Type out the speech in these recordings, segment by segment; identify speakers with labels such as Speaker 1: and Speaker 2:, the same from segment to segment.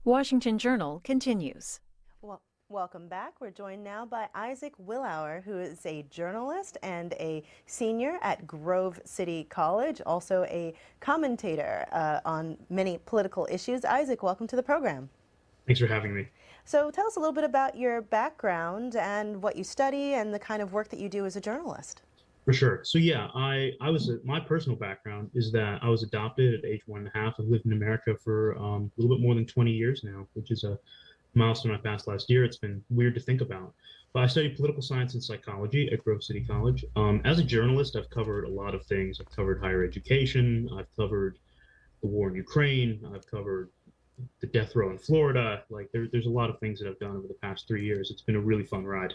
Speaker 1: Washington Journal continues.
Speaker 2: Well, welcome back. We're joined now by Isaac Willour, who is a journalist and a senior at Grove City College, also a commentator on many political issues. Isaac, welcome to the program.
Speaker 3: Thanks for having me.
Speaker 2: So tell us a little bit about your background and what you study and the kind of work that you do as a journalist.
Speaker 3: For sure. So yeah, my personal background is that I was adopted at age 1.5. I've lived in America for a little bit more than 20 years now, which is a milestone I passed last year. It's been weird to think about. But I studied political science and psychology at Grove City College. As a journalist, I've covered a lot of things. I've covered higher education. I've covered the war in Ukraine. I've covered the death row in Florida. There's a lot of things that I've done over the past 3 years. It's been a really fun ride.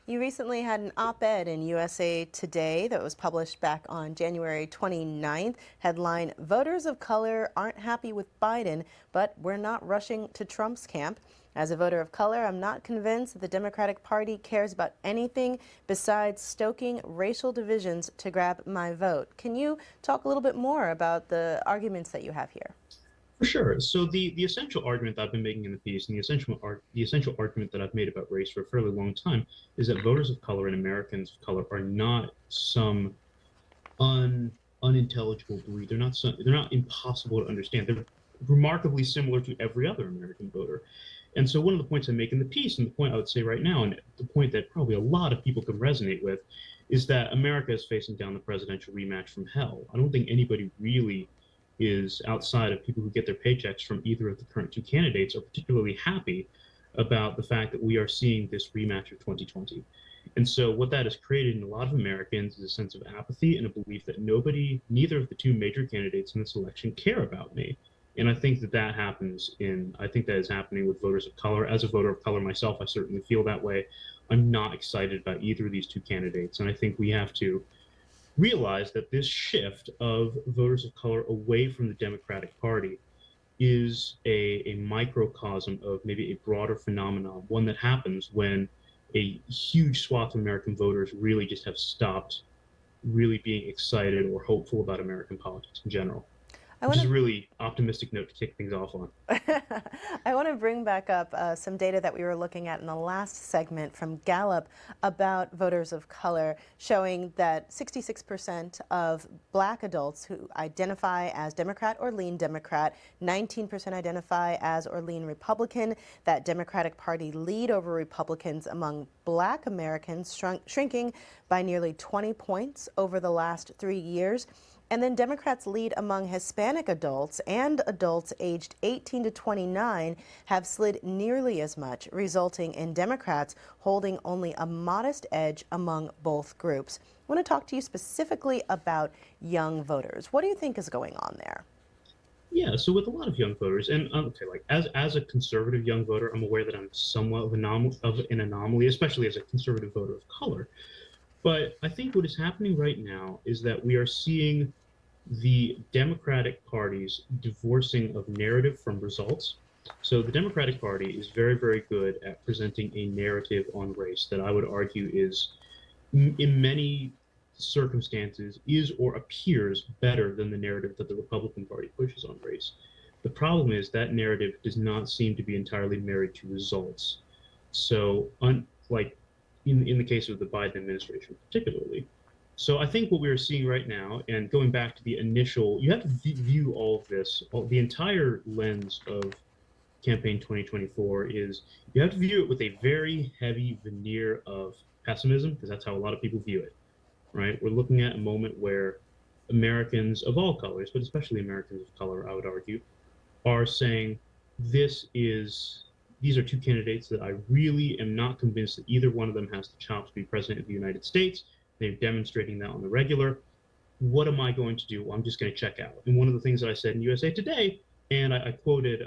Speaker 2: You recently had an op-ed in USA Today that was published back on January 29th. Headline, Voters of Color Aren't Happy with Biden, but We're Not Rushing to Trump's Camp. As a voter of color, I'm not convinced that the Democratic Party cares about anything besides stoking racial divisions to grab my vote. Can you talk a little bit more about the arguments that you have here?
Speaker 3: For sure. So the essential argument that I've been making in the piece, and the essential argument that I've made about race for a fairly long time, is that voters of color and Americans of color are not some unintelligible breed. They're not impossible to understand. They're remarkably similar to every other American voter. And so one of the points I make in the piece, and the point I would say right now, and the point that probably a lot of people can resonate with, is that America is facing down the presidential rematch from hell. I don't think anybody really is, outside of people who get their paychecks from either of the current two candidates, are particularly happy about the fact that we are seeing this rematch of 2020. And so what that has created in a lot of Americans is a sense of apathy and a belief that neither of the two major candidates in this election care about me. And I think I think that is happening with voters of color. As a voter of color myself, I certainly feel that way. I'm not excited about either of these two candidates. And I think we have to realize that this shift of voters of color away from the Democratic Party is a microcosm of maybe a broader phenomenon, one that happens when a huge swath of American voters really just have stopped really being excited or hopeful about American politics in general,
Speaker 2: I
Speaker 3: which
Speaker 2: want
Speaker 3: is a
Speaker 2: to
Speaker 3: really optimistic note to kick things off on.
Speaker 2: I want to bring back up some data that we were looking at in the last segment from Gallup about voters of color, showing that 66% of black adults who identify as Democrat or lean Democrat, 19% identify as or lean Republican. That Democratic Party lead over Republicans among black Americans shrinking by nearly 20 points over the last 3 years. And then Democrats lead among Hispanic adults, and adults aged 18 to 29 have slid nearly as much, resulting in Democrats holding only a modest edge among both groups. I want to talk to you specifically about young voters. What do you think is going on there?
Speaker 3: Yeah, so with a lot of young voters, and okay, like as a conservative young voter, I'm aware that I'm somewhat of an anomaly, especially as a conservative voter of color. But I think what is happening right now is that we are seeing the Democratic Party's divorcing of narrative from results. So the Democratic Party is very, very good at presenting a narrative on race that I would argue is, in many circumstances, is or appears better than the narrative that the Republican Party pushes on race. The problem is that narrative does not seem to be entirely married to results. So, like in the case of the Biden administration, particularly. So I think what we are seeing right now, and going back to the initial, you have to view all of this, the entire lens of campaign 2024 is you have to view it with a very heavy veneer of pessimism, because that's how a lot of people view it, right? We're looking at a moment where Americans of all colors, but especially Americans of color, I would argue, are saying these are two candidates that I really am not convinced that either one of them has the chops to be president of the United States. They're demonstrating that on the regular. What am I going to do? Well, I'm just going to check out. And one of the things that I said in USA Today, and I quoted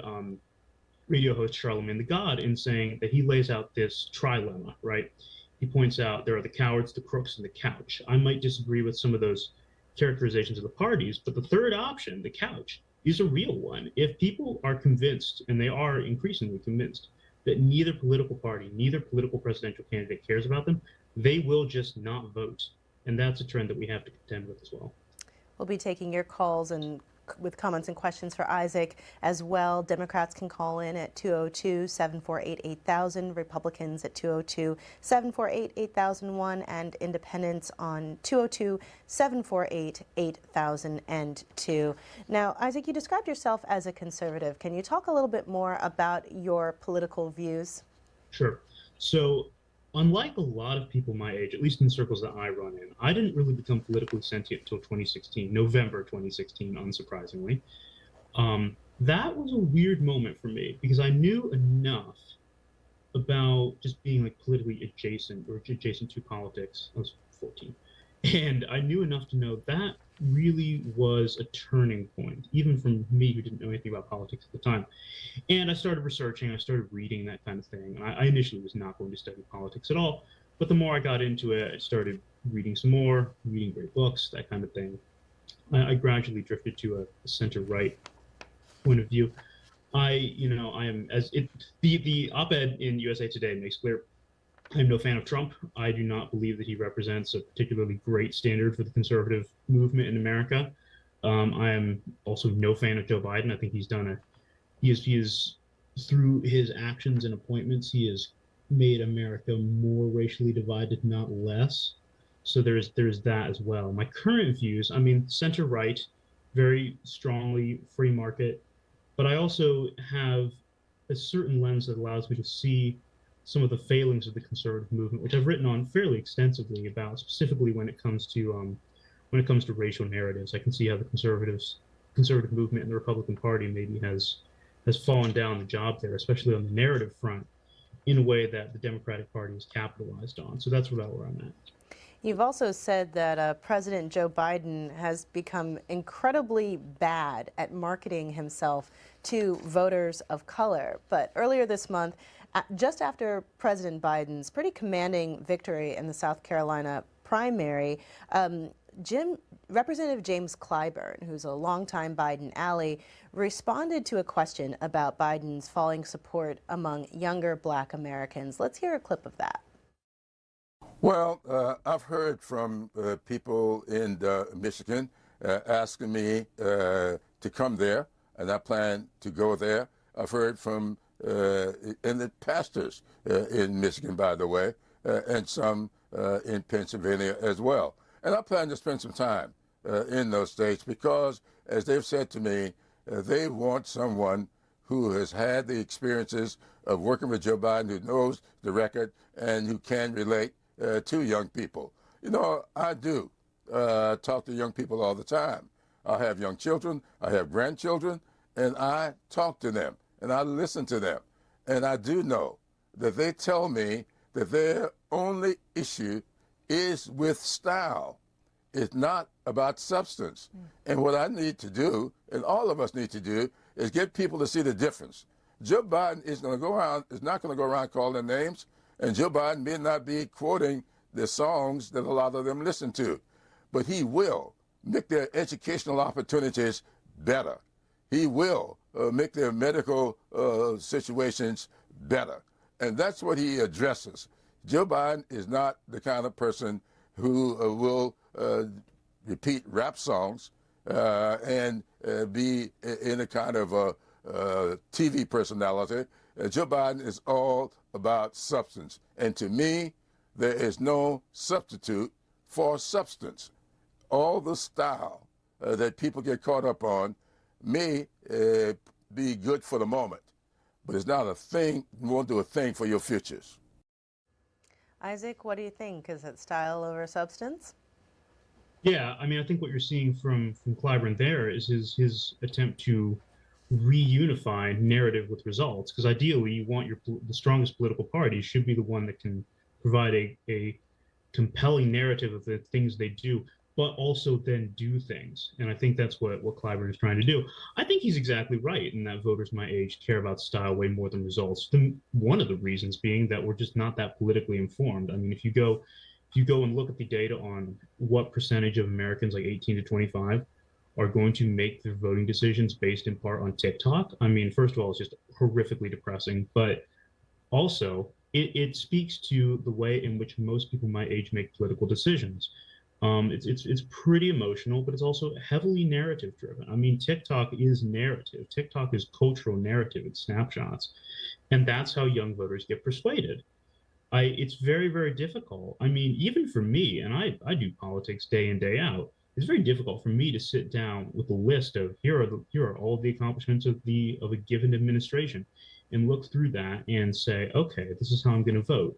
Speaker 3: radio host Charlemagne the God in saying that he lays out this trilemma, right? He points out there are the cowards, the crooks, and the couch. I might disagree with some of those characterizations of the parties, but the third option, the couch, is a real one. If people are convinced, and they are increasingly convinced, that neither political party, neither political presidential candidate cares about them, they will just not vote. And that's a trend that we have to contend with as well.
Speaker 2: We'll be taking your calls and with comments and questions for Isaac as well. Democrats can call in at 202-748-8000, Republicans at 202-748-8001, and independents on 202-748-8002. Now, Isaac, you described yourself as a conservative. Can you talk a little bit more about your political views?
Speaker 3: Sure. So, unlike a lot of people my age, at least in circles that I run in, I didn't really become politically sentient until 2016, November 2016, unsurprisingly. That was a weird moment for me because I knew enough about just being like politically adjacent or adjacent to politics. I was 14. And I knew enough to know that really was a turning point, even from me who didn't know anything about politics at the time. And I started researching, I started reading, that kind of thing. And I initially was not going to study politics at all. But the more I got into it, I started reading some more, reading great books, that kind of thing. I gradually drifted to a center-right point of view. I am, the op-ed in USA Today makes clear, I'm no fan of Trump. I do not believe that he represents a particularly great standard for the conservative movement in America. I am also no fan of Joe Biden. I think he's done he is through his actions and appointments, he has made America more racially divided, not less. So there's that as well. My current views, I mean, center right, very strongly free market, but I also have a certain lens that allows me to see some of the failings of the conservative movement, which I've written on fairly extensively about, specifically when it comes to racial narratives. I can see how the conservative movement and the Republican Party maybe has fallen down the job there, especially on the narrative front, in a way that the Democratic Party has capitalized on. So that's about where I'm at.
Speaker 2: You've also said that President Joe Biden has become incredibly bad at marketing himself to voters of color. But earlier this month, just after President Biden's pretty commanding victory in the South Carolina primary, Representative James Clyburn, who's a longtime Biden ally, responded to a question about Biden's falling support among younger Black Americans. Let's hear a clip of that.
Speaker 4: Well, I've heard from people in Michigan asking me to come there, and I plan to go there. I've heard from and the pastors in Michigan, by the way, and some in Pennsylvania as well. And I plan to spend some time in those states because, as they've said to me, they want someone who has had the experiences of working with Joe Biden, who knows the record, and who can relate to young people. You know, I do talk to young people all the time. I have young children, I have grandchildren, and I talk to them. And I listen to them. And I do know that they tell me that their only issue is with style. It's not about substance. And what I need to do, and all of us need to do, is get people to see the difference. Joe Biden is not going to go around calling names, and Joe Biden may not be quoting the songs that a lot of them listen to, but he will make their educational opportunities better. He will make their medical situations better. And that's what he addresses. Joe Biden is not the kind of person who will repeat rap songs and be in a kind of a TV personality. Joe Biden is all about substance. And to me, there is no substitute for substance. All the style that people get caught up on may be good for the moment, but it's not a thing, won't do a thing for your futures.
Speaker 2: Isaac, what do you think? Is it style over substance?
Speaker 3: Yeah, I mean, I think what you're seeing from Clyburn there is his attempt to reunify narrative with results, because ideally you want the strongest political party should be the one that can provide a compelling narrative of the things they do, but also then do things. And I think that's what Clyburn is trying to do. I think he's exactly right in that voters my age care about style way more than results. One of the reasons being that we're just not that politically informed. I mean, if you go and look at the data on what percentage of Americans like 18 to 25 are going to make their voting decisions based in part on TikTok, I mean, first of all, it's just horrifically depressing, but also it speaks to the way in which most people my age make political decisions. It's pretty emotional, but it's also heavily narrative driven. I mean, TikTok is narrative. TikTok is cultural narrative. It's snapshots, and that's how young voters get persuaded. It's very, very difficult. I mean, even for me, and I do politics day in, day out. It's very difficult for me to sit down with a list of here are all the accomplishments of a given administration, and look through that and say, okay, this is how I'm going to vote.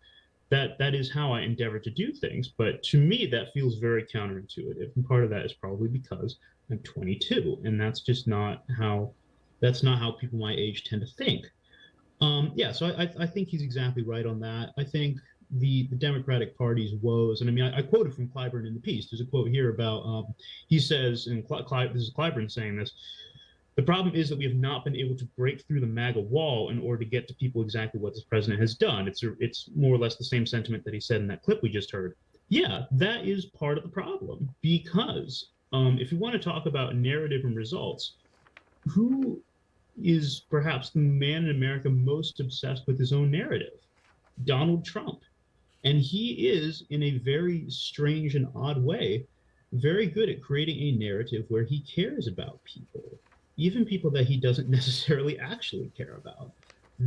Speaker 3: That is how I endeavor to do things. But to me, that feels very counterintuitive, and part of that is probably because I'm 22, and that's not how people my age tend to think. Yeah, so I think he's exactly right on that. I think the Democratic Party's woes, and I mean, I quoted from Clyburn in the piece. There's a quote here about, he says, and this is Clyburn saying this, the problem is that we have not been able to break through the MAGA wall in order to get to people exactly what this president has done. It's more or less the same sentiment that he said in that clip we just heard. Yeah, that is part of the problem, because if you want to talk about narrative and results, who is perhaps the man in America most obsessed with his own narrative? Donald Trump. And he is, in a very strange and odd way, very good at creating a narrative where he cares about people, even people that he doesn't necessarily actually care about.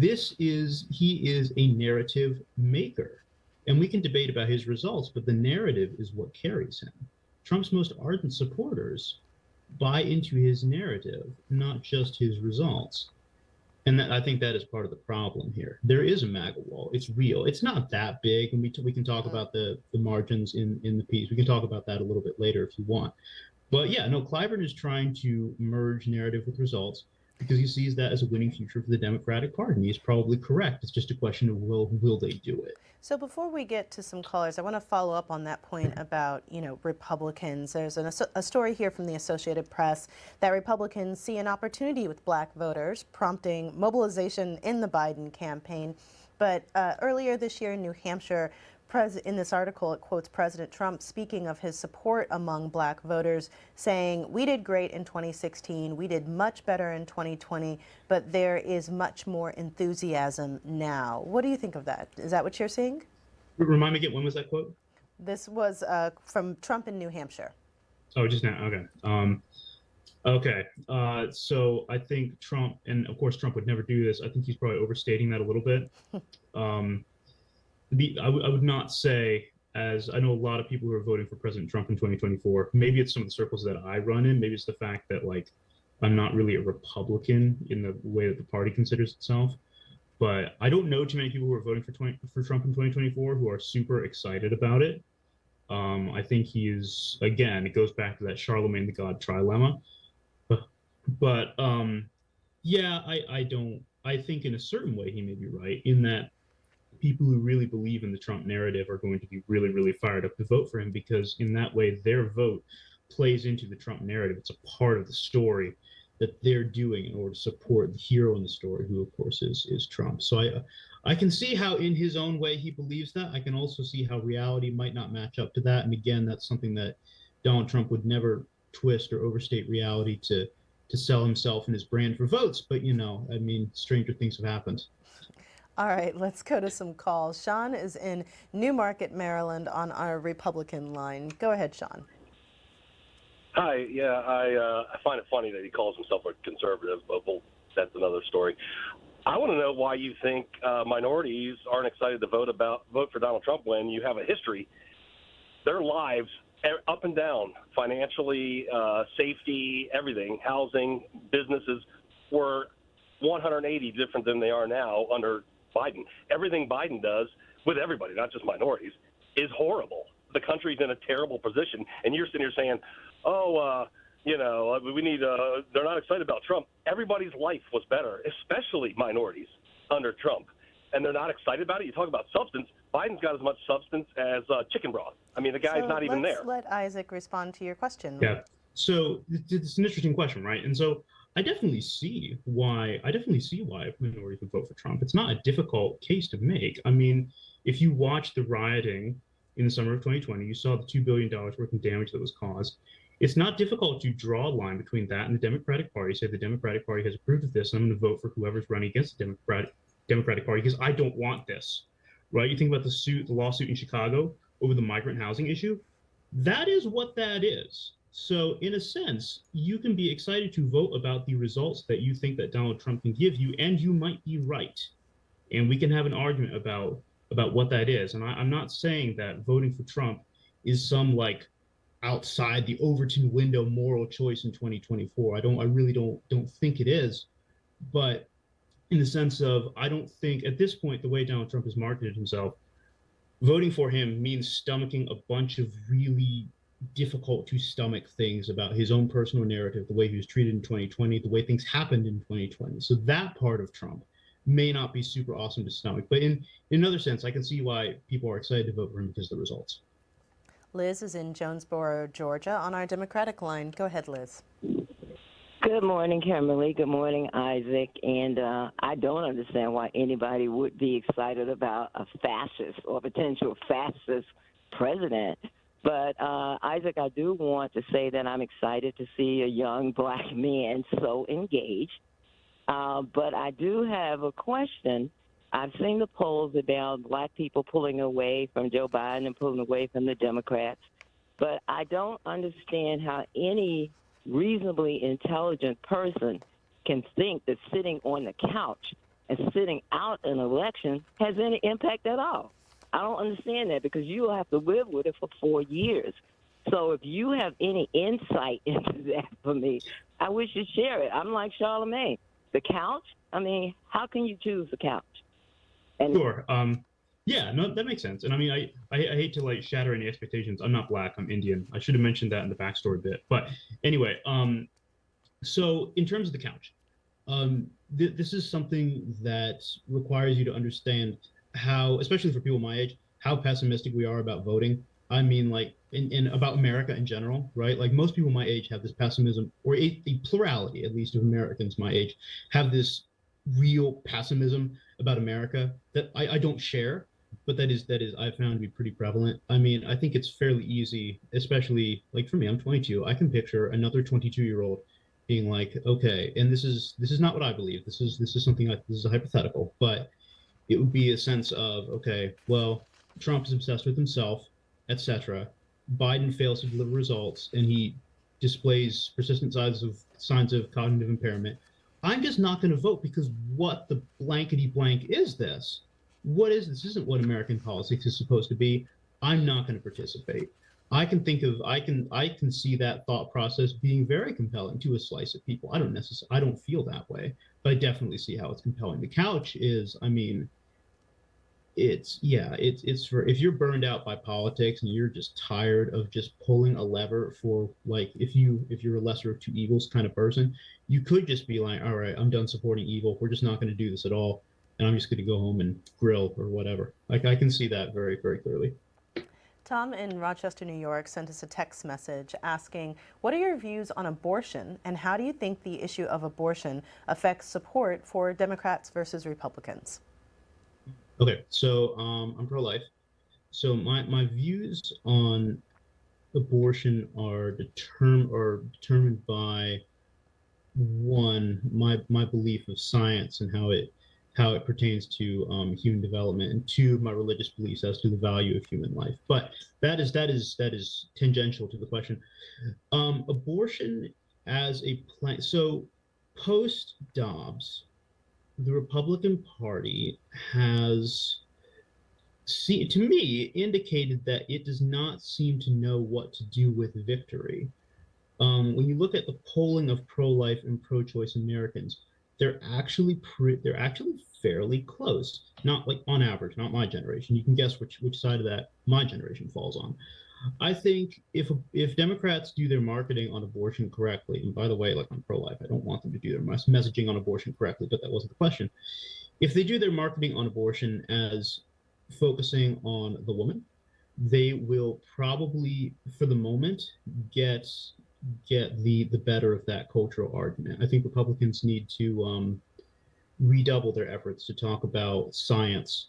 Speaker 3: He is a narrative maker. And we can debate about his results, but the narrative is what carries him. Trump's most ardent supporters buy into his narrative, not just his results. And I think that is part of the problem here. There is a MAGA wall. It's real. It's not that big, and we can talk about the margins in the piece. We can talk about that a little bit later if you want. But yeah, no, Clyburn is trying to merge narrative with results because he sees that as a winning future for the Democratic Party. And he's probably correct. It's just a question of will they do it?
Speaker 2: So before we get to some callers, I want to follow up on that point about, Republicans. There's a story here from the Associated Press that Republicans see an opportunity with black voters, prompting mobilization in the Biden campaign. But earlier this year in New Hampshire, in this article, it quotes President Trump speaking of his support among black voters, saying, "We did great in 2016, we did much better in 2020, but there is much more enthusiasm now." What do you think of that? Is that what you're seeing?
Speaker 3: Remind me again, when was that quote?
Speaker 2: This was from Trump in New Hampshire.
Speaker 3: Oh, just now. Okay. Okay. So I think Trump, and of course Trump would never do this. I think he's probably overstating that a little bit. I would not say, as I know a lot of people who are voting for President Trump in 2024, maybe it's some of the circles that I run in, maybe it's the fact that I'm not really a Republican in the way that the party considers itself, but I don't know too many people who are voting for Trump in 2024 who are super excited about it. I think he is, again, it goes back to that Charlemagne the God trilemma. But yeah, I think in a certain way he may be right in that people who really believe in the Trump narrative are going to be really, really fired up to vote for him, because in that way their vote plays into the Trump narrative. It's a part of the story that they're doing in order to support the hero in the story, who of course is Trump. So I can see how in his own way he believes that. I can also see how reality might not match up to that. And again, that's something that Donald Trump would never twist or overstate reality to sell himself and his brand for votes. But I mean, stranger things have happened.
Speaker 2: All right, let's go to some calls. Sean is in Newmarket, Maryland on our Republican line. Go ahead, Sean.
Speaker 5: Hi, yeah, I find it funny that he calls himself a conservative, but that's another story. I want to know why you think minorities aren't excited to vote for Donald Trump when you have a history. Their lives, up and down, financially, safety, everything, housing, businesses, were 180 different than they are now under Biden. Everything Biden does with everybody, not just minorities, is horrible. The country's in a terrible position, and you're sitting here saying, we need, they're not excited about Trump. Everybody's life was better, especially minorities under Trump, and they're not excited about it. You talk about substance. Biden's got as much substance as chicken broth. I mean, the guy's not even there.
Speaker 2: Let's let Isaac respond to your question.
Speaker 3: Yeah. So it's an interesting question, right? And so I definitely see why minorities would vote for Trump. It's not a difficult case to make. I mean, if you watch the rioting in the summer of 2020, you saw the $2 billion worth of damage that was caused. It's not difficult to draw a line between that and the Democratic Party, say the Democratic Party has approved of this, and I'm going to vote for whoever's running against the Democratic Party because I don't want this, right? You think about the lawsuit in Chicago over the migrant housing issue. That is what that is. So in a sense, you can be excited to vote about the results that you think that Donald Trump can give you, and you might be right. And we can have an argument about what that is. And I'm not saying that voting for Trump is some like outside the Overton window moral choice in 2024. I really don't think it is. But in the sense of, I don't think at this point, the way Donald Trump has marketed himself, voting for him means stomaching a bunch of really difficult to stomach things about his own personal narrative, the way he was treated in 2020, the way things happened in 2020. So that part of Trump may not be super awesome to stomach. But in another sense, I can see why people are excited to vote for him because of the results.
Speaker 2: Liz is in Jonesboro, Georgia, on our Democratic line. Go ahead, Liz.
Speaker 6: Good morning, Kimberly. Good morning, Isaac. And I don't understand why anybody would be excited about a fascist or potential fascist president. But, Isaac, I do want to say that I'm excited to see a young black man so engaged. But I do have a question. I've seen the polls about black people pulling away from Joe Biden and pulling away from the Democrats. But I don't understand how any reasonably intelligent person can think that sitting on the couch and sitting out an election has any impact at all. I don't understand that because you will have to live with it for 4 years. So if you have any insight into that for me, I wish you'd share it. I'm like Charlemagne. The couch? I mean, how can you choose the couch? And
Speaker 3: Sure. Yeah, no, that makes sense. And I mean, I hate to like shatter any expectations. I'm not black, I'm Indian. I should have mentioned that in the backstory bit. But anyway, so in terms of the couch, this is something that requires you to understand how, especially for people my age, how pessimistic we are about voting. I mean, like, in about America in general, right? Like, most people my age have this pessimism, or a plurality, at least, of Americans my age, have this real pessimism about America that I don't share, but that is I found to be pretty prevalent. I mean, I think it's fairly easy, especially like for me, I'm 22. I can picture another 22-year-old being like, okay, and this is not what I believe. This is something this is a hypothetical, but it would be a sense of, okay, well, Trump is obsessed with himself, etc. Biden fails to deliver results, and he displays persistent signs of cognitive impairment. I'm just not going to vote because what the blankety blank is this? What is this? Isn't what American politics is supposed to be. I'm not going to participate. I can see that thought process being very compelling to a slice of people. I don't feel that way, but I definitely see how it's compelling. The couch is, I mean, it's for if you're burned out by politics and you're just tired of just pulling a lever for, like, if you're a lesser of two evils kind of person, you could just be like, all right, I'm done supporting evil. We're just not going to do this at all, and I'm just going to go home and grill or whatever. Like, I can see that very, very clearly.
Speaker 2: Tom in Rochester, New York, sent us a text message asking, what are your views on abortion, and how do you think the issue of abortion affects support for Democrats versus Republicans?
Speaker 3: Okay, so I'm pro-life. So my views on abortion are determined by, one, my belief of science and how it pertains to human development, and two, my religious beliefs as to the value of human life. But that is tangential to the question. Abortion as a plan. So post Dobbs, the Republican Party has, to me, indicated that it does not seem to know what to do with victory. When you look at the polling of pro-life and pro-choice Americans, they're actually fairly close. Not like on average, not my generation. You can guess which side of that my generation falls on. I think if Democrats do their marketing on abortion correctly, and by the way, like, I'm pro-life, I don't want them to do their messaging on abortion correctly, but that wasn't the question. If they do their marketing on abortion as focusing on the woman, they will probably, for the moment, get the better of that cultural argument. I think Republicans need to redouble their efforts to talk about science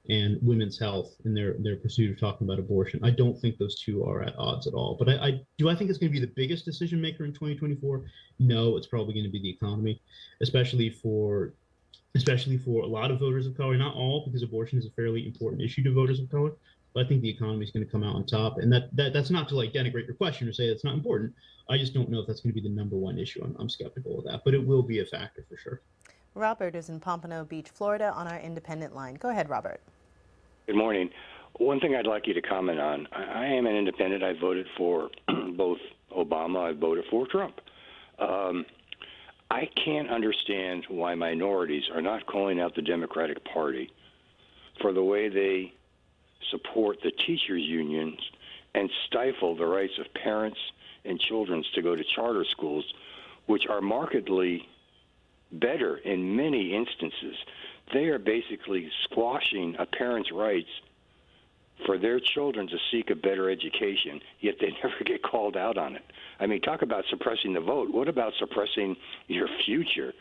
Speaker 3: and women's health in their pursuit of talking about abortion. I don't think those two are at odds at all. But I think it's going to be the biggest decision maker in 2024? No, it's probably going to be the economy, especially for a lot of voters of color. Not all, because abortion is a fairly important issue to voters of color, But I think the economy is going to come out on top, and that's not to like denigrate your question or say it's not important. I just don't know if that's going to be the number one issue. I'm skeptical of that, but it will be a factor for sure.
Speaker 2: Robert is in Pompano Beach, Florida, on our independent line. Go ahead, Robert.
Speaker 7: Good morning. One thing I'd like you to comment on. I am an independent. I voted for both Obama. I voted for Trump. I can't understand why minorities are not calling out the Democratic Party for the way they support the teachers' unions and stifle the rights of parents and children to go to charter schools, which are markedly better in many instances. They are basically squashing a parent's rights for their children to seek a better education, yet they never get called out on it. I mean, talk about suppressing the vote. What about suppressing your future?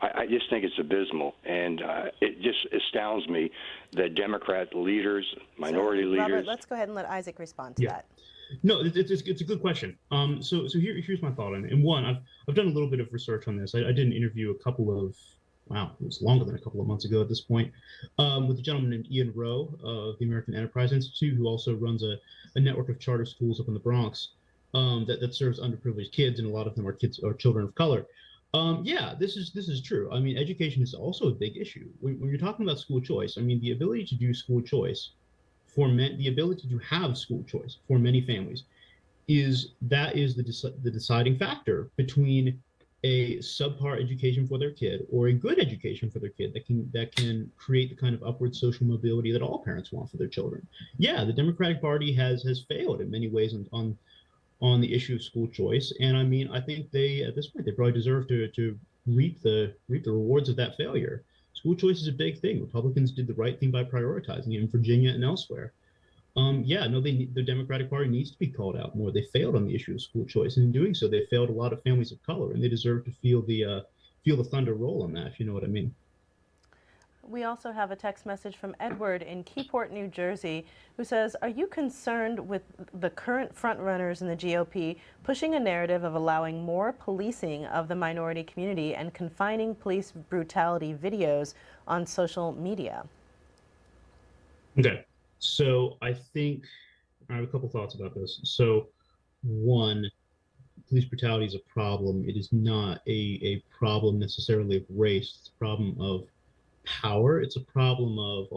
Speaker 7: I just think it's abysmal, and it just astounds me that Democrat leaders, minority leaders...
Speaker 2: Robert, let's go ahead and let Isaac respond to that.
Speaker 3: No, it's a good question. So here's my thought on it. And one, I've done a little bit of research on this. I did an interview a couple of, wow, it was longer than a couple of months ago at this point, with a gentleman named Ian Rowe of the American Enterprise Institute, who also runs a network of charter schools up in the Bronx that serves underprivileged kids, and a lot of them are kids or children of color. Yeah, this is true. I mean, education is also a big issue. When you're talking about school choice, I mean, the ability to do school choice the ability to have school choice for many families is the deciding factor between a subpar education for their kid or a good education for their kid that can create the kind of upward social mobility that all parents want for their children. Yeah, the Democratic Party has failed in many ways on the issue of school choice, and I mean, I think at this point they probably deserve to reap the rewards of that failure. School choice is a big thing. Republicans did the right thing by prioritizing it in Virginia and elsewhere. The Democratic Party needs to be called out more. They failed on the issue of school choice, and in doing so, they failed a lot of families of color, and they deserve to feel the thunder roll on that, if you know what I mean.
Speaker 2: We also have a text message from Edward in Keyport, New Jersey, who says, are you concerned with the current frontrunners in the GOP pushing a narrative of allowing more policing of the minority community and confining police brutality videos on social media?
Speaker 3: Okay, so I think I have a couple thoughts about this. So one, police brutality is a problem. It is not a problem necessarily of race. It's a problem of power. It's a problem of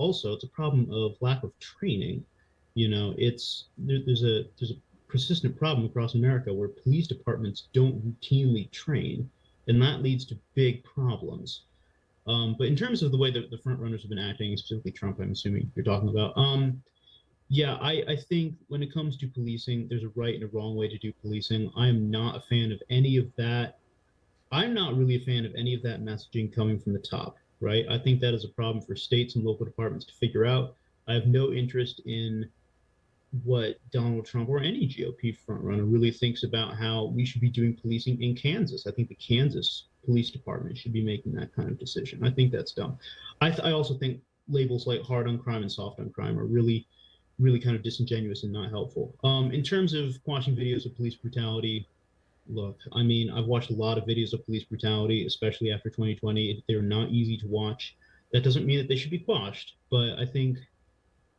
Speaker 3: lack of training. You know, there's a persistent problem across America where police departments don't routinely train, and that leads to big problems. But in terms of the way that the front runners have been acting, specifically Trump, I'm assuming you're talking about. Yeah, I think when it comes to policing, there's a right and a wrong way to do policing. I am not a fan of any of that. I'm not really a fan of any of that messaging coming from the top. Right? I think that is a problem for states and local departments to figure out. I have no interest in what Donald Trump or any GOP frontrunner really thinks about how we should be doing policing in Kansas. I think the Kansas Police Department should be making that kind of decision. I think that's dumb. I also think labels like hard on crime and soft on crime are really, really kind of disingenuous and not helpful. In terms of watching videos of police brutality, look, I mean, I've watched a lot of videos of police brutality, especially after 2020. They're not easy to watch. That doesn't mean that they should be quashed, but I think,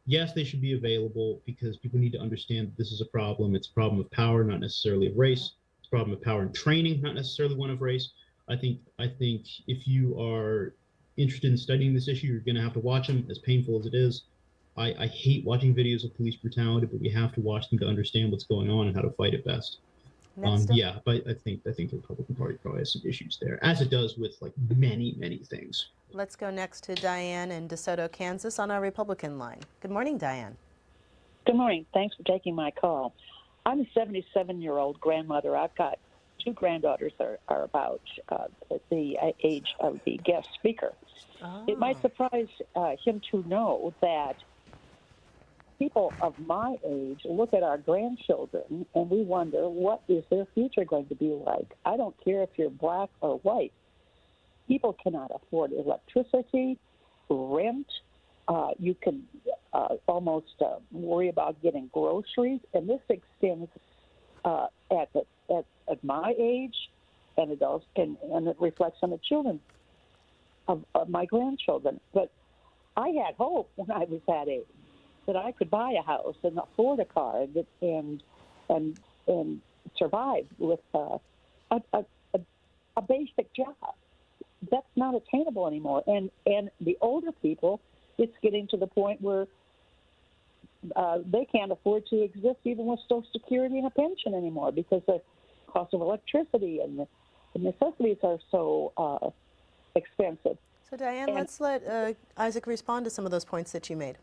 Speaker 3: yes, they should be available because people need to understand that this is a problem. It's a problem of power, not necessarily of race. It's a problem of power and training, not necessarily one of race. I think if you are interested in studying this issue, you're going to have to watch them, as painful as it is. I hate watching videos of police brutality, but we have to watch them to understand what's going on and how to fight it best. Yeah, but I think the Republican Party probably has some issues there, as it does with like many things.
Speaker 2: Let's go next to Diane in DeSoto, Kansas, on our Republican line. Good morning, Diane.
Speaker 8: Good morning. Thanks for taking my call. I'm a 77-year-old grandmother. I've got two granddaughters that are about the age of the guest speaker.
Speaker 2: Oh.
Speaker 8: It might surprise him to know that people of my age look at our grandchildren and we wonder, what is their future going to be like? I don't care if you're black or white. People cannot afford electricity, rent. You can almost worry about getting groceries, and this extends at my age, and it reflects on the children of my grandchildren. But I had hope when I was that age. that I could buy a house and afford a car and survive with a basic job. That's not attainable anymore. And the older people, it's getting to the point where they can't afford to exist even with Social Security and a pension anymore because the cost of electricity and the necessities are so expensive.
Speaker 2: So Diane, let's let Isaac respond to some of those points that you made.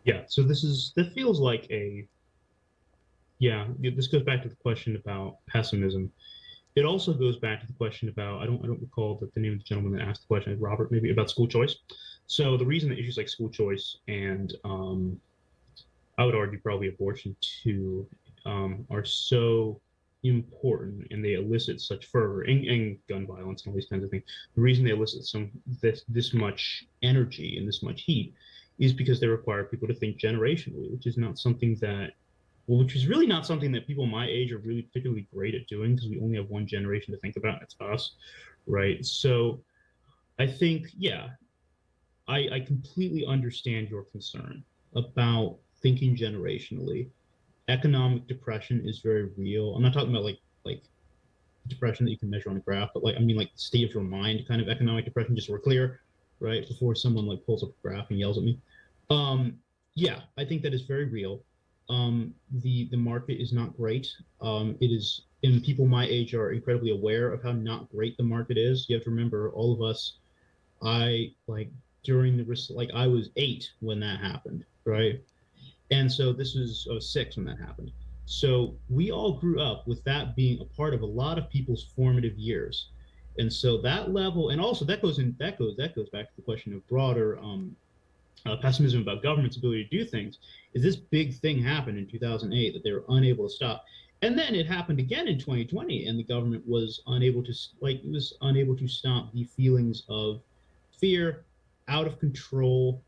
Speaker 3: Yeah, so this feels like this goes back to the question about pessimism. It also goes back to the question about, I don't recall the name of the gentleman that asked the question, Robert, maybe, about school choice. So the reason that issues like school choice and I would argue probably abortion too are so important and they elicit such fervor and gun violence and all these kinds of things. The reason they elicit this much energy and this much heat is because they require people to think generationally, which is really not something that people my age are really particularly great at doing because we only have one generation to think about, and it's us, right? So I think, I completely understand your concern about thinking generationally. Economic depression is very real. I'm not talking about like depression that you can measure on a graph, but like state of your mind kind of economic depression, just so we're clear, right? Before someone like pulls up a graph and yells at me. I think that is very real. The market is not great. It is, and people my age are incredibly aware of how not great the market is. You have to remember, all of us, I was 8 when that happened, right? And so I was 6 when that happened. So we all grew up with that being a part of a lot of people's formative years. And so that level, and also that goes back to the question of broader pessimism about government's ability to do things. Is this big thing happened in 2008 that they were unable to stop? And then it happened again in 2020, and the government was unable to stop the feelings of fear, out of control,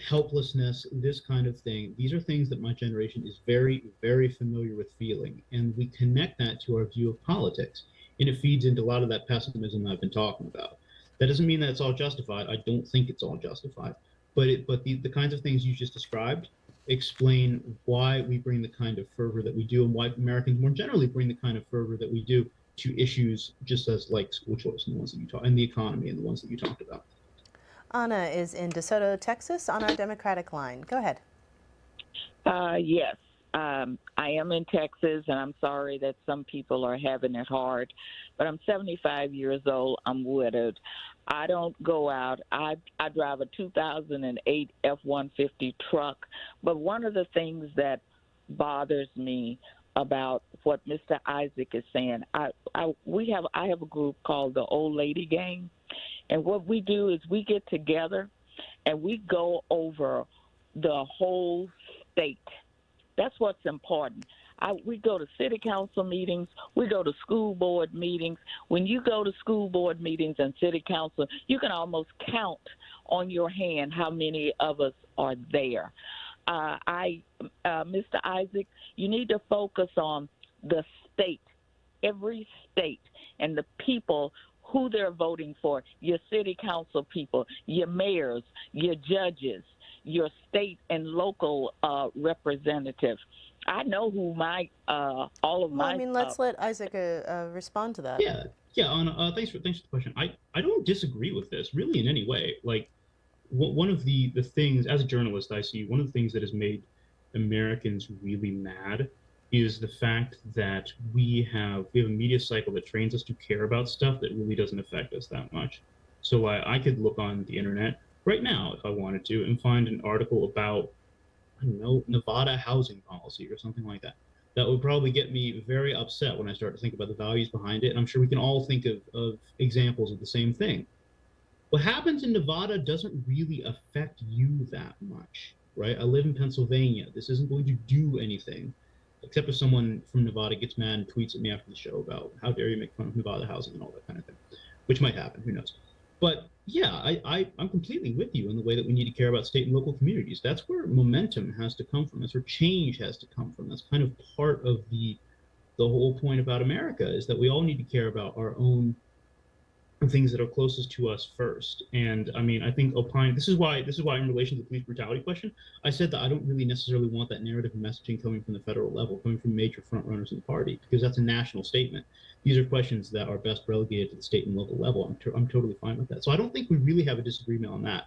Speaker 3: helplessness, this kind of thing. These are things that my generation is very, very familiar with feeling, and we connect that to our view of politics, and it feeds into a lot of that pessimism I've been talking about. That doesn't mean that it's all justified. I don't think it's all justified, but the kinds of things you just described explain why we bring the kind of fervor that we do, and why Americans more generally bring the kind of fervor that we do to issues just as like school choice and the ones that you talk, and the economy and the ones that you talked about.
Speaker 2: Anna is in DeSoto, Texas, on our Democratic line. Go ahead.
Speaker 9: Yes, I am in Texas, and I'm sorry that some people are having it hard, but I'm 75 years old. I'm widowed. I don't go out. I drive a 2008 F-150 truck, but one of the things that bothers me about what Mr. Isaac is saying, I have a group called the Old Lady Gang. And what we do is we get together and we go over the whole state. That's what's important. We go to city council meetings. We go to school board meetings. When you go to school board meetings and city council, you can almost count on your hand how many of us are there. Mr. Isaac, you need to focus on the state, every state, and the people who they're voting for, your city council people, your mayors, your judges, your state and local representatives. I know who all of my...
Speaker 2: let's let Isaac respond to that.
Speaker 3: Yeah, Anna, thanks for the question. I don't disagree with this, really, in any way. Like, one of the things, as a journalist, I see one of the things that has made Americans really mad is the fact that we have a media cycle that trains us to care about stuff that really doesn't affect us that much. So I could look on the internet right now if I wanted to and find an article about, I don't know, Nevada housing policy or something like that. That would probably get me very upset when I start to think about the values behind it. And I'm sure we can all think of examples of the same thing. What happens in Nevada doesn't really affect you that much, right? I live in Pennsylvania. This isn't going to do anything, except if someone from Nevada gets mad and tweets at me after the show about how dare you make fun of Nevada housing and all that kind of thing, which might happen, who knows. But yeah, I'm completely with you in the way that we need to care about state and local communities. That's where momentum has to come from. That's where change has to come from. That's kind of part of the whole point about America, is that we all need to care about our own things that are closest to us first. And I mean, I think opine. This is why in relation to the police brutality question, I said that I don't really necessarily want that narrative and messaging coming from the federal level, coming from major front runners in the party, because that's a national statement. These are questions that are best relegated to the state and local level. I'm totally fine with that. So I don't think we really have a disagreement on that.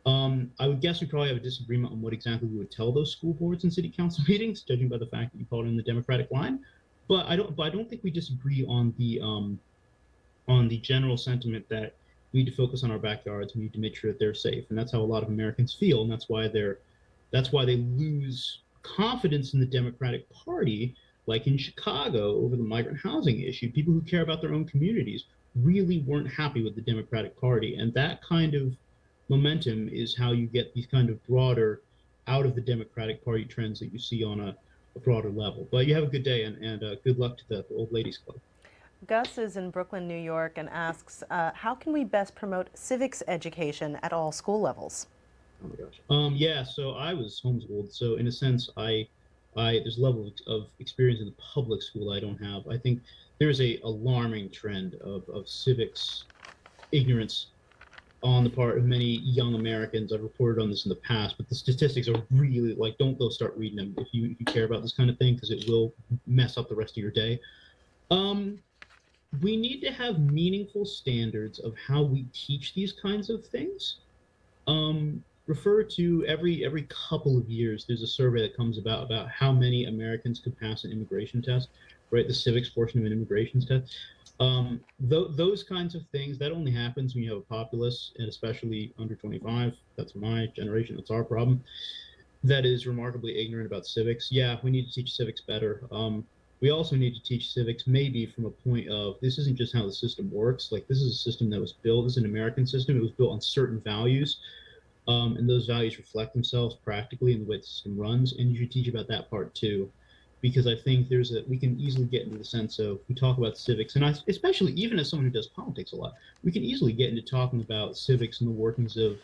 Speaker 3: I would guess we probably have a disagreement on what exactly we would tell those school boards and city council meetings, judging by the fact that you called in the Democratic line. But I don't think we disagree on the general sentiment that we need to focus on our backyards. We need to make sure that they're safe, and that's how a lot of Americans feel, and that's why they lose confidence in the Democratic Party. Like in Chicago over the migrant housing issue, people who care about their own communities really weren't happy with the Democratic Party, and that kind of momentum is how you get these kind of broader, out of the Democratic Party trends that you see on a broader level. But you have a good day, and good luck to the Old Ladies Club.
Speaker 2: Gus is in Brooklyn, New York, and asks, how can we best promote civics education at all school levels?
Speaker 3: Oh my gosh. Yeah, so I was homeschooled. So in a sense, there's a level of experience in the public school I don't have. I think there's a alarming trend of civics ignorance on the part of many young Americans. I've reported on this in the past, but the statistics are really like, don't go start reading them if you care about this kind of thing, because it will mess up the rest of your day. We need to have meaningful standards of how we teach these kinds of things. Refer to every couple of years, there's a survey that comes about how many Americans could pass an immigration test, right? The civics portion of an immigration test. Those kinds of things, that only happens when you have a populace, and especially under 25. That's my generation. That's our problem. That is remarkably ignorant about civics. Yeah, we need to teach civics better. We also need to teach civics maybe from a point of, this isn't just how the system works. Like, this is a system that was built as an American system. It was built on certain values, and those values reflect themselves practically in the way the system runs. And you should teach about that part too, because I think we can easily get into the sense of, we talk about civics, and especially even as someone who does politics a lot, we can easily get into talking about civics and the workings of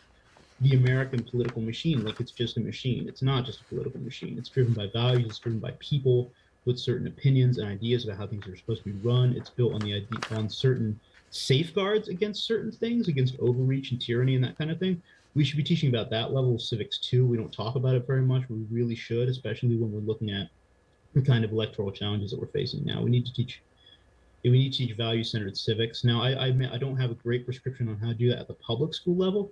Speaker 3: the American political machine like it's just a machine. It's not just a political machine. It's driven by values. It's driven by people with certain opinions and ideas about how things are supposed to be run. It's built on certain safeguards against certain things, against overreach and tyranny and that kind of thing. We should be teaching about that level of civics too. We don't talk about it very much. We really should, especially when we're looking at the kind of electoral challenges that we're facing now. We need to teach value-centered civics. Now, I don't have a great prescription on how to do that at the public school level,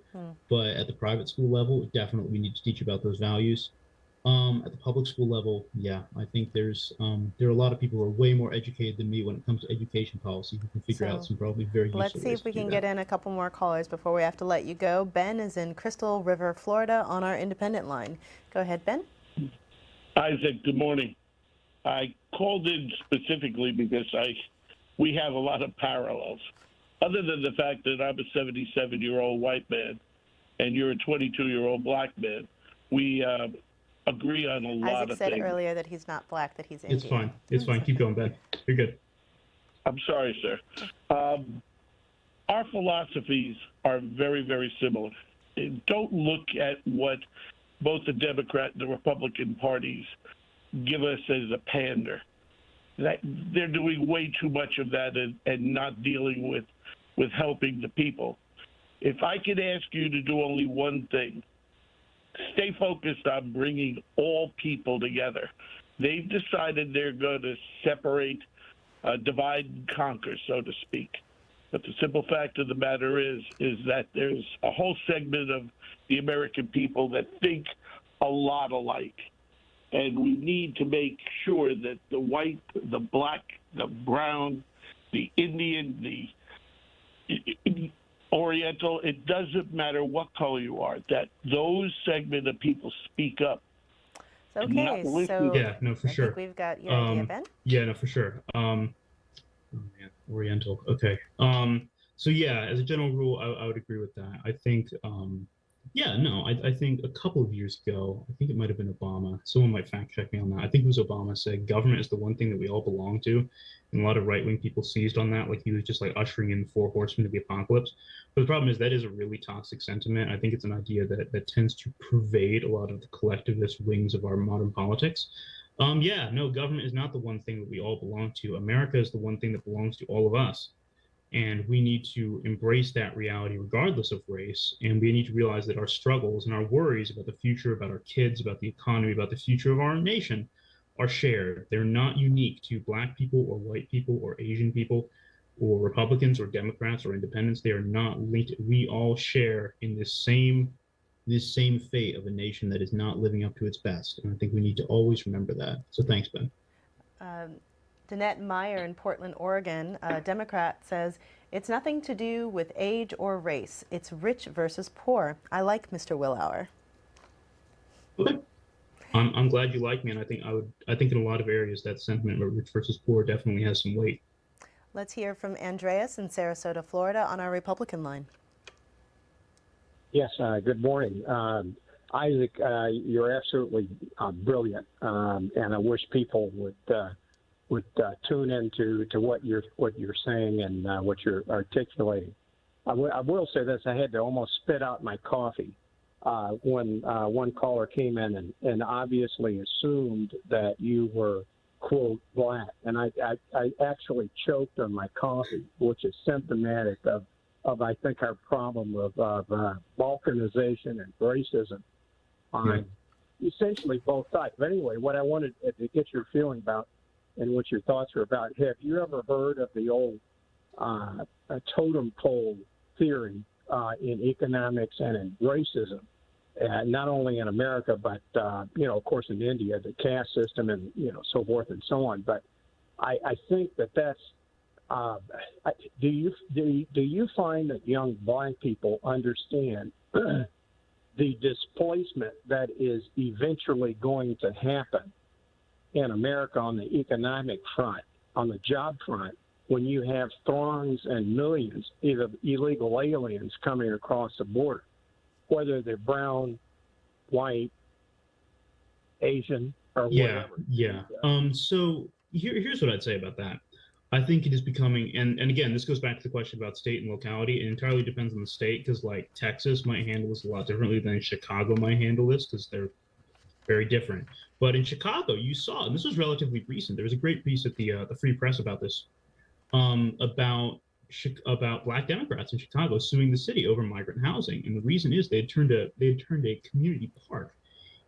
Speaker 3: but at the private school level, definitely we need to teach about those values. At the public school level, yeah, I think there are a lot of people who are way more educated than me when it comes to education policy who can figure out some probably very useful ways to do that.
Speaker 2: Let's see if we can get in a couple more callers before we have to let you go. Ben is in Crystal River, Florida, on our independent line. Go ahead, Ben.
Speaker 10: Isaac, good morning. I called in specifically because we have a lot of parallels. Other than the fact that I'm a 77-year-old white man and you're a 22-year-old black man, we agree on a lot of things.
Speaker 2: Isaac said earlier that he's not black, that he's Indian.
Speaker 3: It's fine. It's fine. Keep going, Ben. You're good.
Speaker 10: I'm sorry, sir. Our philosophies are very, very similar. Don't look at what both the Democrat and the Republican parties give us as a pander. That they're doing way too much of that and not dealing with helping the people. If I could ask you to do only one thing, stay focused on bringing all people together. They've decided they're going to separate, divide and conquer, so to speak. But the simple fact of the matter is that there's a whole segment of the American people that think a lot alike. And we need to make sure that the white, the black, the brown, the Indian, the Oriental, it doesn't matter what color you are, that those segment of people speak up.
Speaker 2: Okay, so
Speaker 3: yeah, no, for sure.
Speaker 2: I think we've got your idea, Ben.
Speaker 3: Yeah, no, for sure. Oh man, Oriental. Okay. So yeah, as a general rule, I would agree with that. I think, yeah, no, I think a couple of years ago, I think it might have been Obama. Someone might fact check me on that. I think it was Obama said government is the one thing that we all belong to. And a lot of right-wing people seized on that. Like he was just like ushering in the four horsemen of the apocalypse. But the problem is that is a really toxic sentiment. I think it's an idea that tends to pervade a lot of the collectivist wings of our modern politics. Yeah, no, government is not the one thing that we all belong to. America is the one thing that belongs to all of us. And we need to embrace that reality regardless of race. And we need to realize that our struggles and our worries about the future, about our kids, about the economy, about the future of our nation are shared. They're not unique to Black people or white people or Asian people or Republicans or Democrats or independents. They are not linked. We all share in this same fate of a nation that is not living up to its best. And I think we need to always remember that. So thanks, Ben.
Speaker 2: Danette Meyer in Portland, Oregon, a Democrat, says, it's nothing to do with age or race. It's rich versus poor. I like Mr. Willour.
Speaker 3: Okay. I'm glad you like me, and I think in a lot of areas that sentiment of rich versus poor definitely has some weight.
Speaker 2: Let's hear from Andreas in Sarasota, Florida, on our Republican line.
Speaker 11: Yes, good morning. Isaac, you're absolutely brilliant, and I wish people would tune into what you're saying and what you're articulating. I will say this: I had to almost spit out my coffee when one caller came in and obviously assumed that you were, quote, Black, and I actually choked on my coffee, which is symptomatic of I think our problem of balkanization and racism on essentially both sides. But anyway, what I wanted to get your feeling about and what your thoughts are about, have you ever heard of the old totem pole theory in economics and in racism, not only in America, but, of course, in India, the caste system and, so forth and so on. But I think that's do you find that young Black people understand the displacement that is eventually going to happen in America on the economic front, on the job front, when you have throngs and millions of illegal aliens coming across the border, whether they're brown, white, Asian, or whatever?
Speaker 3: Yeah. So here's what I'd say about that. I think it is becoming, and again, this goes back to the question about state and locality. It entirely depends on the state, because like Texas might handle this a lot differently than Chicago might handle this, because they're very different. But in Chicago, you saw, and this was relatively recent, there was a great piece at the Free Press about this, about Black Democrats in Chicago suing the city over migrant housing. And the reason is they had turned a community park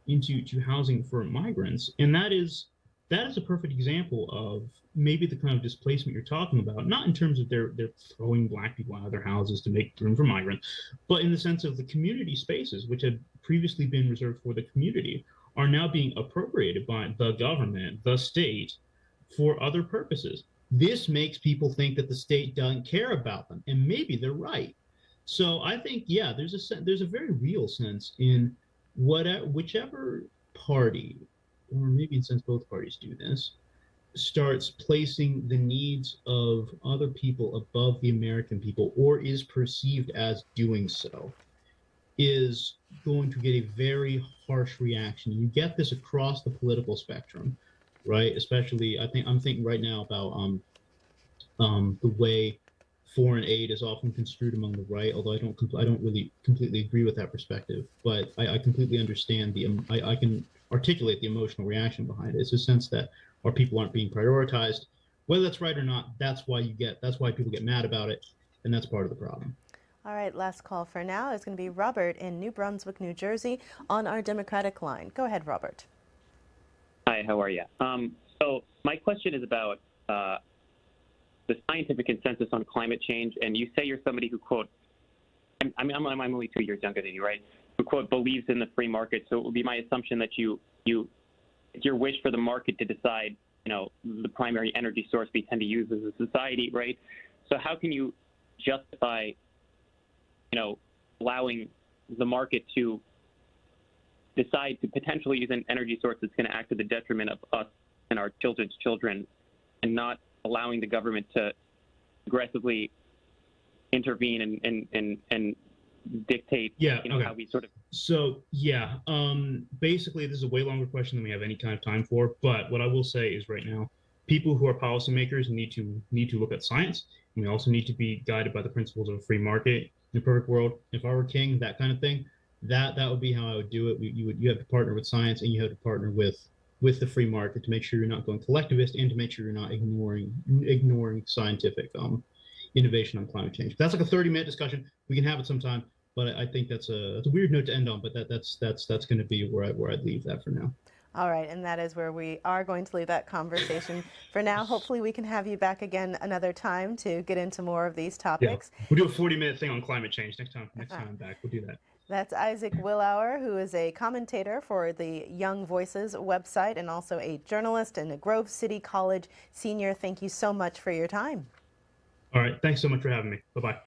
Speaker 3: into housing for migrants. And that is a perfect example of maybe the kind of displacement you're talking about, not in terms of they're throwing Black people out of their houses to make room for migrants, but in the sense of the community spaces, which had previously been reserved for the community, are now being appropriated by the government, the state, for other purposes. This makes people think that the state doesn't care about them, and maybe they're right. So I think, yeah, there's a very real sense in whichever party, or maybe in a sense both parties do this, starts placing the needs of other people above the American people, or is perceived as doing so, is going to get a very harsh reaction. You get this across the political spectrum, right? Especially, I'm thinking right now about the way foreign aid is often construed among the right, although I don't really completely agree with that perspective. But I completely understand I can articulate the emotional reaction behind it. It's a sense that our people aren't being prioritized. Whether that's right or not, that's why people get mad about it, and that's part of the problem.
Speaker 2: All right, last call for now is going to be Robert in New Brunswick, New Jersey, on our Democratic line. Go ahead, Robert.
Speaker 12: Hi, how are you? So my question is about the scientific consensus on climate change, and you say you're somebody who, quote, I'm only 2 years younger than you, right? Who, quote, believes in the free market. So it would be my assumption that it's your wish for the market to decide, the primary energy source we tend to use as a society, right? So how can you justify, allowing the market to decide to potentially use an energy source that's going to act to the detriment of us and our children's children, and not allowing the government to aggressively intervene and dictate, how we sort of.
Speaker 3: So basically, this is a way longer question than we have any kind of time for. But what I will say is, right now, people who are policymakers need to look at science, and we also need to be guided by the principles of a free market. In a perfect world, if I were king, that kind of thing, that would be how I would do it. You have to partner with science, and you have to partner with the free market to make sure you're not going collectivist, and to make sure you're not ignoring scientific innovation on climate change. That's like a 30-minute discussion. We can have it sometime, but I think that's a weird note to end on. But that's going to be where I'd leave that for now.
Speaker 2: All right, and that is where we are going to leave that conversation for now. Hopefully we can have you back again another time to get into more of these topics.
Speaker 3: Yeah, we'll do a 40-minute thing on climate change next time I'm back. We'll do that.
Speaker 2: That's Isaac Willour, who is a commentator for the Young Voices website and also a journalist and a Grove City College senior. Thank you so much for your time.
Speaker 3: All right, thanks so much for having me. Bye-bye.